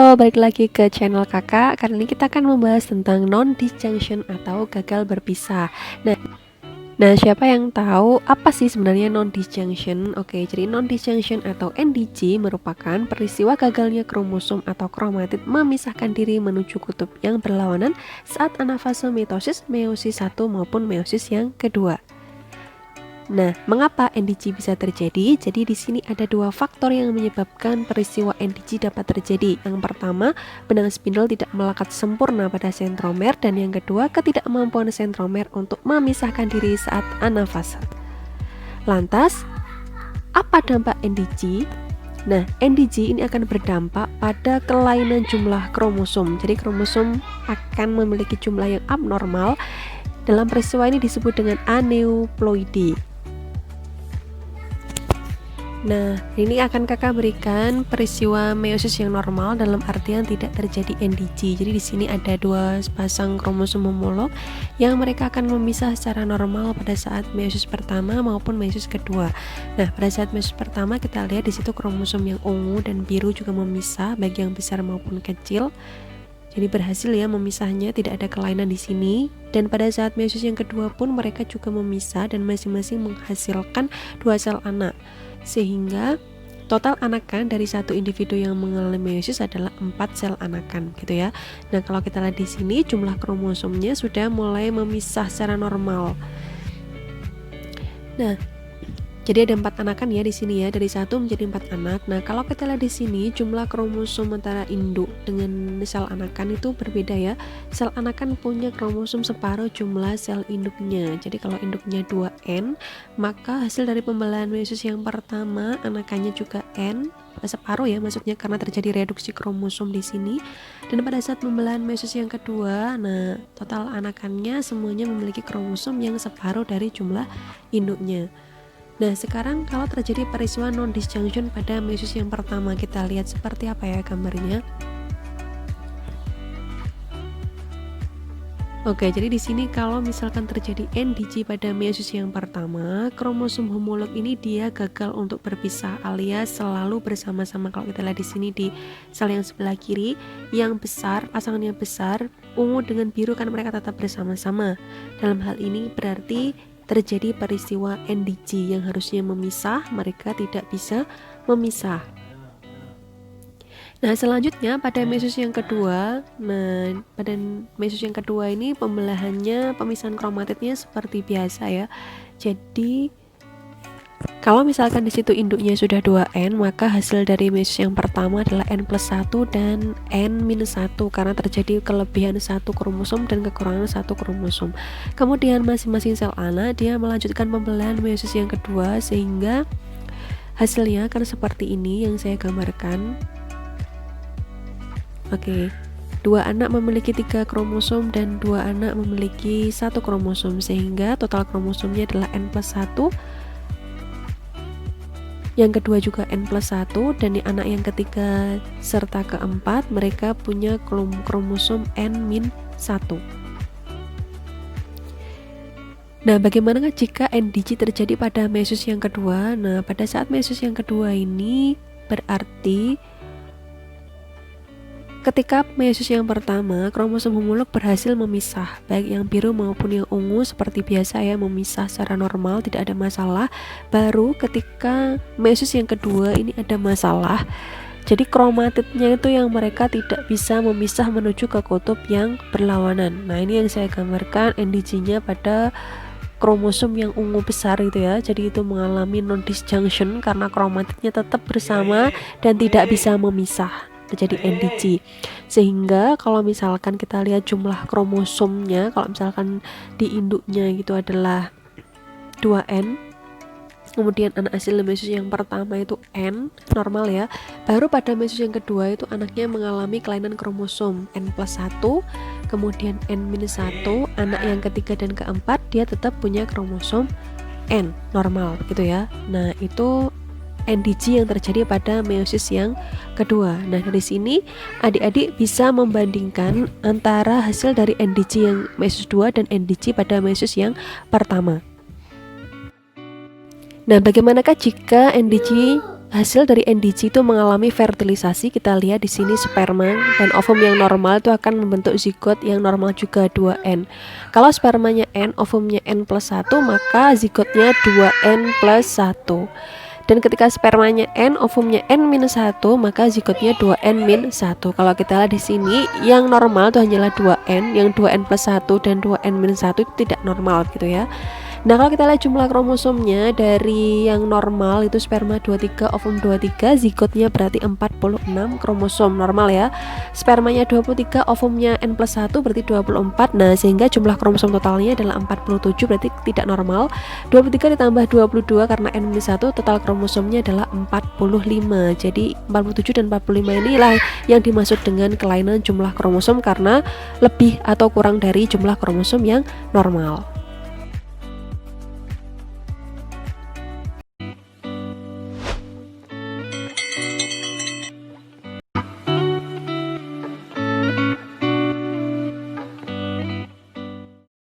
Halo, balik lagi ke channel kakak. Kali ini kita akan membahas tentang non-disjunction atau gagal berpisah. Nah, siapa yang tahu apa sih sebenarnya non-disjunction? Oke, jadi non-disjunction atau NDG merupakan peristiwa gagalnya kromosom atau kromatid memisahkan diri menuju kutub yang berlawanan saat anafase mitosis meiosis 1 maupun meiosis yang kedua. Nah, mengapa NDG bisa terjadi? Jadi di sini ada dua faktor yang menyebabkan peristiwa NDG dapat terjadi. Yang pertama, benang spindle tidak melekat sempurna pada sentromer, dan yang kedua, ketidakmampuan sentromer untuk memisahkan diri saat anafase. Lantas, apa dampak NDG? Nah, NDG ini akan berdampak pada kelainan jumlah kromosom. Jadi kromosom akan memiliki jumlah yang abnormal. Dalam peristiwa ini disebut dengan aneuploidi. Nah, ini akan kakak berikan peristiwa meiosis yang normal dalam artian tidak terjadi NDG. Jadi di sini ada dua pasang kromosom homolog yang mereka akan memisah secara normal pada saat meiosis pertama maupun meiosis kedua. Nah, pada saat meiosis pertama kita lihat di situ kromosom yang ungu dan biru juga memisah baik yang besar maupun kecil. Jadi berhasil ya memisahnya, tidak ada kelainan di sini. Dan pada saat meiosis yang kedua pun mereka juga memisah dan masing-masing menghasilkan dua sel anak. Sehingga total anakan dari satu individu yang mengalami meiosis adalah 4 sel anakan gitu ya. Nah, kalau kita lihat di sini jumlah kromosomnya sudah mulai memisah secara normal. Nah, jadi ada 4 anakan ya di sini ya, dari 1 menjadi 4 anak. Nah, kalau kita lihat di sini jumlah kromosom antara induk dengan sel anakan itu berbeda ya. Sel anakan punya kromosom separuh jumlah sel induknya. Jadi kalau induknya 2N, maka hasil dari pembelahan meiosis yang pertama anakannya juga N, separuh ya maksudnya karena terjadi reduksi kromosom di sini. Dan pada saat pembelahan meiosis yang kedua, nah total anakannya semuanya memiliki kromosom yang separuh dari jumlah induknya. Nah, sekarang kalau terjadi peristiwa non-disjunction pada meiosis yang pertama, kita lihat seperti apa ya gambarnya. Oke, jadi di sini kalau misalkan terjadi NDG pada meiosis yang pertama, kromosom homolog ini dia gagal untuk berpisah alias selalu bersama-sama. Kalau kita lihat di sini di sel yang sebelah kiri, yang besar, pasangan yang besar, ungu dengan biru kan mereka tetap bersama-sama. Dalam hal ini berarti terjadi peristiwa NDG yang harusnya memisah, mereka tidak bisa memisah. Nah, selanjutnya pada meiosis yang kedua, pada meiosis yang kedua ini pembelahannya, pemisahan kromatidnya seperti biasa ya. Jadi kalau misalkan di situ induknya sudah 2N, maka hasil dari meiosis yang pertama adalah N+1 dan N-1 karena terjadi kelebihan 1 kromosom dan kekurangan 1 kromosom. Kemudian masing-masing sel anak dia melanjutkan pembelahan meiosis yang kedua sehingga hasilnya akan seperti ini yang saya gambarkan. Oke. 2 anak memiliki 3 kromosom dan 2 anak memiliki 1 kromosom sehingga total kromosomnya adalah N+1. Yang kedua juga N+1, dan di anak yang ketiga serta keempat mereka punya kromosom N-1. Nah, bagaimana jika NDG terjadi pada meiosis yang kedua? Nah, pada saat meiosis yang kedua ini berarti ketika meiosis yang pertama, kromosom homolog berhasil memisah, baik yang biru maupun yang ungu seperti biasa ya, memisah secara normal, tidak ada masalah. Baru ketika meiosis yang kedua ini ada masalah. Jadi kromatidnya itu yang mereka tidak bisa memisah menuju ke kutub yang berlawanan. Nah, ini yang saya gambarkan NDG-nya pada kromosom yang ungu besar gitu ya. Jadi itu mengalami non-disjunction karena kromatidnya tetap bersama dan tidak bisa memisah, terjadi NDG. Sehingga kalau misalkan kita lihat jumlah kromosomnya, kalau misalkan di induknya gitu adalah 2N, kemudian anak hasil meiosis yang pertama itu N, normal ya. Baru pada meiosis yang kedua itu anaknya mengalami kelainan kromosom N+1, kemudian N-1, anak yang ketiga dan keempat dia tetap punya kromosom N, normal gitu ya. Nah, itu NDG yang terjadi pada meiosis yang kedua. Nah, dari sini adik-adik bisa membandingkan antara hasil dari NDG yang meiosis 2 dan NDG pada meiosis yang pertama. Nah, bagaimanakah jika NDG hasil dari NDG itu mengalami fertilisasi. Kita lihat di sini sperma dan ovum yang normal itu akan membentuk zigot yang normal juga 2N. Kalau spermanya N, ovumnya N plus 1, maka zigotnya 2N plus 1. Dan ketika spermanya N, ovumnya N minus 1, maka zigotnya 2N min 1. Kalau kita lihat di sini, yang normal itu hanyalah 2N, yang 2N plus 1 dan 2N minus 1 itu tidak normal gitu ya. Nah, kalau kita lihat jumlah kromosomnya dari yang normal itu sperma 23, ovum 23, zigotnya berarti 46 kromosom normal ya. Spermanya 23, ovumnya N plus 1 berarti 24. Nah, sehingga jumlah kromosom totalnya adalah 47, berarti tidak normal. 23 ditambah 22 karena N minus 1, total kromosomnya adalah 45. Jadi 47 dan 45 inilah yang dimaksud dengan kelainan jumlah kromosom karena lebih atau kurang dari jumlah kromosom yang normal.